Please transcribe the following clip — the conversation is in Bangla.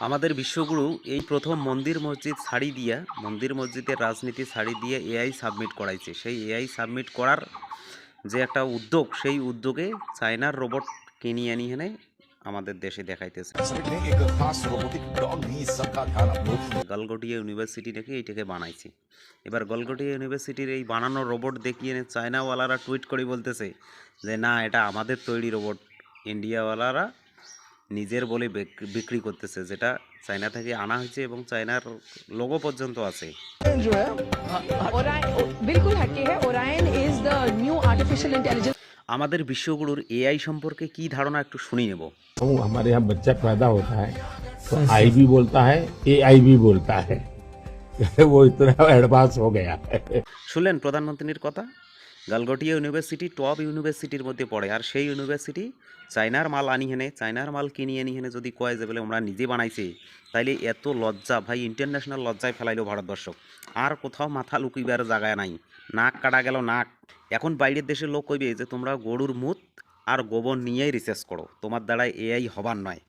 আমাদের বিশ্বগুরু এই প্রথম মন্দির মসজিদ ছাড়ি দিয়া মন্দির মসজিদের রাজনীতি ছাড়ি দিয়ে এআই সাবমিট করাইছে। সেই এআই সাবমিট করার যে একটা উদ্যোগ, সেই উদ্যোগে চায়নার রোবট কিনে আনি হেনে আমাদের দেশে দেখাইতেছে। গলগটিয়া ইউনিভার্সিটি নাকি এইটাকে বানাইছে। এবার গলগটিয়া ইউনিভার্সিটির এই বানানো রোবট দেখিয়ে চায়নাওয়ালারা টুইট করে বলতেছে যে না, এটা আমাদের তৈরি রোবট, ইন্ডিয়াওয়ালারা নিজের বলে বিক্রি করতেছে, যেটা চায়না থেকে আনা হয়েছে এবং চায়নার লোগো পর্যন্ত আছে। जो है बिल्कुल हटके है। Orion is the new artificial intelligence. আমাদের বিশ্বগুরুর এআই সম্পর্কে কি ধারণা একটু শুনি নেব। हमारे यहाँ बच्चा पैदा होता है तो आई भी बोलता है, एआई भी बोलता है। वो इतना एडवांस हो गया है। শুনলেন প্রধানমন্ত্রীর কথা। গালগটিয়া ইউনিভার্সিটি টপ ইউনিভার্সিটির মধ্যে পড়ে, আর সেই ইউনিভার্সিটি চায়নার মাল আনি হেনে, চায়নার মাল কিনি আনি হেনে যদি কয় যে বলে আমরা নিজে বানাইছি, তাইলে এত লজ্জা ভাই, ইন্টারন্যাশনাল লজ্জায় ফেলাইলো ভারতবর্ষ। আর কোথাও মাথা লুকিবার জায়গায় নাই, নাক কাটা গেল নাক। এখন বাইরের দেশের লোক কইবে যে তোমরা গরুর মুত আর গোবর নিয়েই রিসার্চ করো, তোমার দ্বারা এআই হবার নয়।